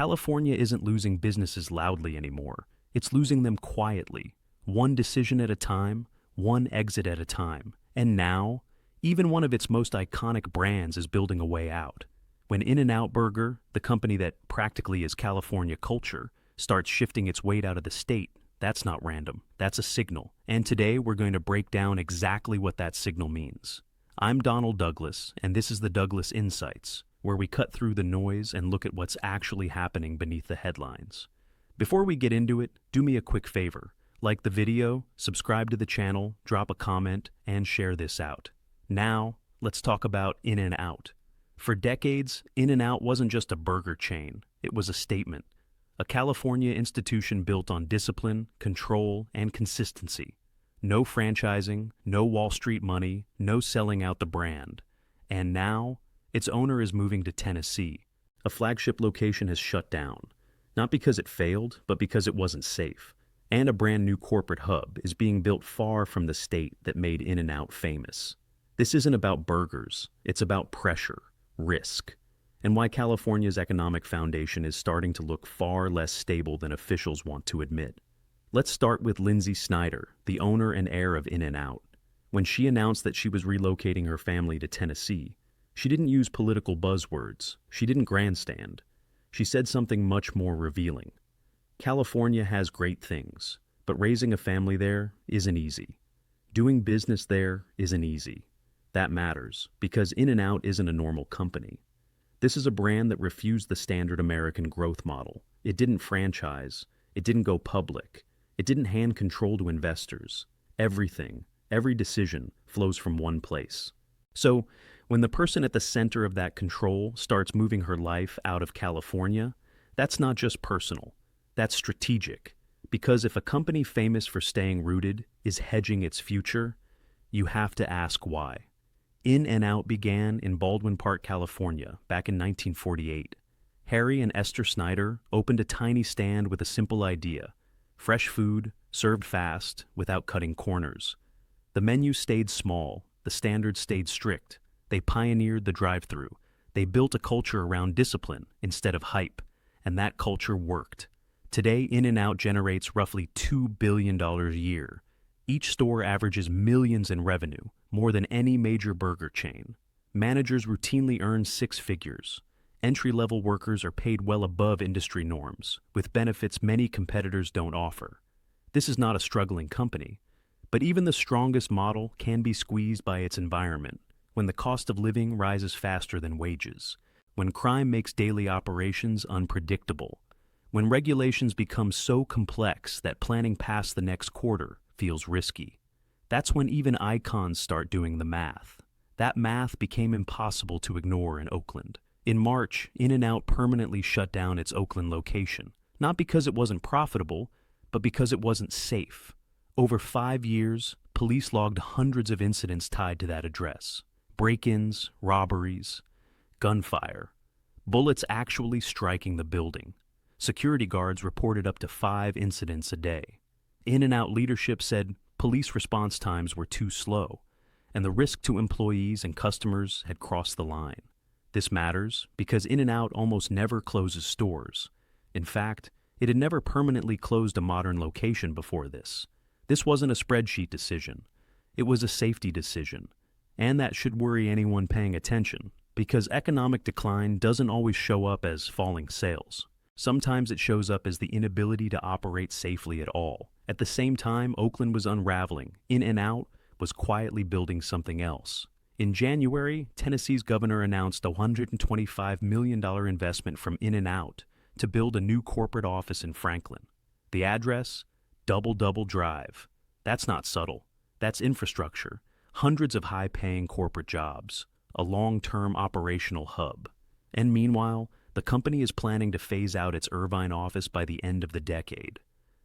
California isn't losing businesses loudly anymore. It's losing them quietly, one decision at a time, one exit at a time. And now, even one of its most iconic brands is building a way out. When In-N-Out Burger, the company that practically is California culture, starts shifting its weight out of the state, that's not random. That's a signal. And today we're going to break down exactly what that signal means. I'm Donald Douglas, and this is the Douglas Insights, where we cut through the noise and look at what's actually happening beneath the headlines. Before we get into it, do me a quick favor. Like the video, subscribe to the channel, drop a comment, and share this out. Now, let's talk about In-N-Out. For decades, In-N-Out wasn't just a burger chain. It was a statement. A California institution built on discipline, control, and consistency. No franchising, no Wall Street money, no selling out the brand. And now, its owner is moving to Tennessee. A flagship location has shut down. Not because it failed, but because it wasn't safe. And a brand new corporate hub is being built far from the state that made In-N-Out famous. This isn't about burgers, it's about pressure, risk, and why California's economic foundation is starting to look far less stable than officials want to admit. Let's start with Lynsi Snyder, the owner and heir of In-N-Out. When she announced that she was relocating her family to Tennessee, she didn't use political buzzwords, she didn't grandstand. She said something much more revealing. California has great things, but raising a family there isn't easy. Doing business there isn't easy. That matters, because In-N-Out isn't a normal company. This is a brand that refused the standard American growth model. It didn't franchise. It didn't go public. It didn't hand control to investors. Everything, every decision, flows from one place. So, when the person at the center of that control starts moving her life out of California, that's not just personal. That's strategic. Because if a company famous for staying rooted is hedging its future, you have to ask why. In-N-Out began in Baldwin Park, California, back in 1948. Harry and Esther Snyder opened a tiny stand with a simple idea: fresh food, served fast, without cutting corners. The menu stayed small, the standards stayed strict. They pioneered the drive-thru. They built a culture around discipline instead of hype, and that culture worked. Today, In-N-Out generates roughly $2 billion a year. Each store averages millions in revenue, more than any major burger chain. Managers routinely earn six figures. Entry-level workers are paid well above industry norms, with benefits many competitors don't offer. This is not a struggling company, but even the strongest model can be squeezed by its environment, when the cost of living rises faster than wages, when crime makes daily operations unpredictable, when regulations become so complex that planning past the next quarter feels risky. That's when even icons start doing the math. That math became impossible to ignore in Oakland. In March, In-N-Out permanently shut down its Oakland location, not because it wasn't profitable, but because it wasn't safe. Over 5 years, police logged hundreds of incidents tied to that address. Break-ins, robberies, gunfire, bullets actually striking the building. Security guards reported up to 5 incidents a day. In-N-Out leadership said police response times were too slow, and the risk to employees and customers had crossed the line. This matters because In-N-Out almost never closes stores. In fact, it had never permanently closed a modern location before this. This wasn't a spreadsheet decision. It was a safety decision. And that should worry anyone paying attention, because economic decline doesn't always show up as falling sales. Sometimes it shows up as the inability to operate safely at all. At the same time Oakland was unraveling, In-N-Out was quietly building something else. In January, Tennessee's governor announced a $125 million investment from In-N-Out to build a new corporate office in Franklin. The address? Double Drive. That's not subtle. That's infrastructure. Hundreds of high-paying corporate jobs. A long-term operational hub. And meanwhile, the company is planning to phase out its Irvine office by the end of the decade.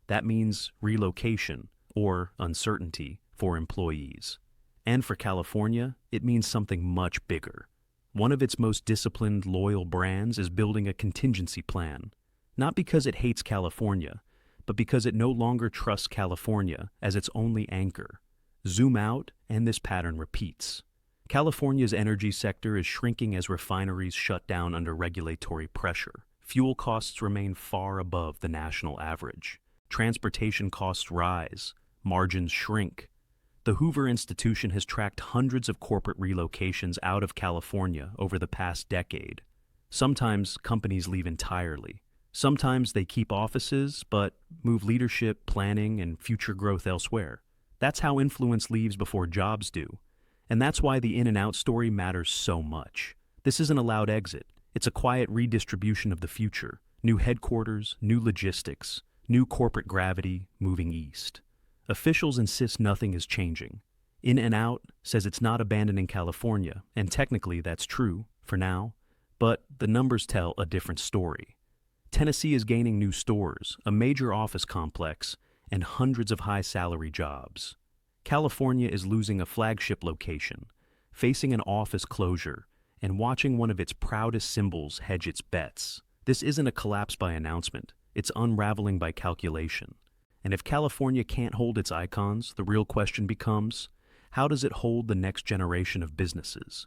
That means relocation, or uncertainty, for employees. And for California, it means something much bigger. One of its most disciplined, loyal brands is building a contingency plan. Not because it hates California, but because it no longer trusts California as its only anchor. Zoom out, and this pattern repeats. California's energy sector is shrinking as refineries shut down under regulatory pressure. fuel costs remain far above the national average. Transportation costs rise, margins shrink. The Hoover Institution has tracked hundreds of corporate relocations out of California over the past decade. Sometimes companies leave entirely. Sometimes they keep offices, but move leadership, planning, and future growth elsewhere. That's how influence leaves before jobs do. And that's why the in and out story matters so much. This isn't a loud exit. It's a quiet redistribution of the future. New headquarters, new logistics, new corporate gravity moving east. Officials insist nothing is changing. In and Out says it's not abandoning California, and technically that's true, for now, but the numbers tell a different story. Tennessee is gaining new stores, a major office complex, and hundreds of high-salary jobs. California is losing a flagship location, facing an office closure, and watching one of its proudest symbols hedge its bets. This isn't a collapse by announcement, it's unraveling by calculation. And if California can't hold its icons, the real question becomes, how does it hold the next generation of businesses?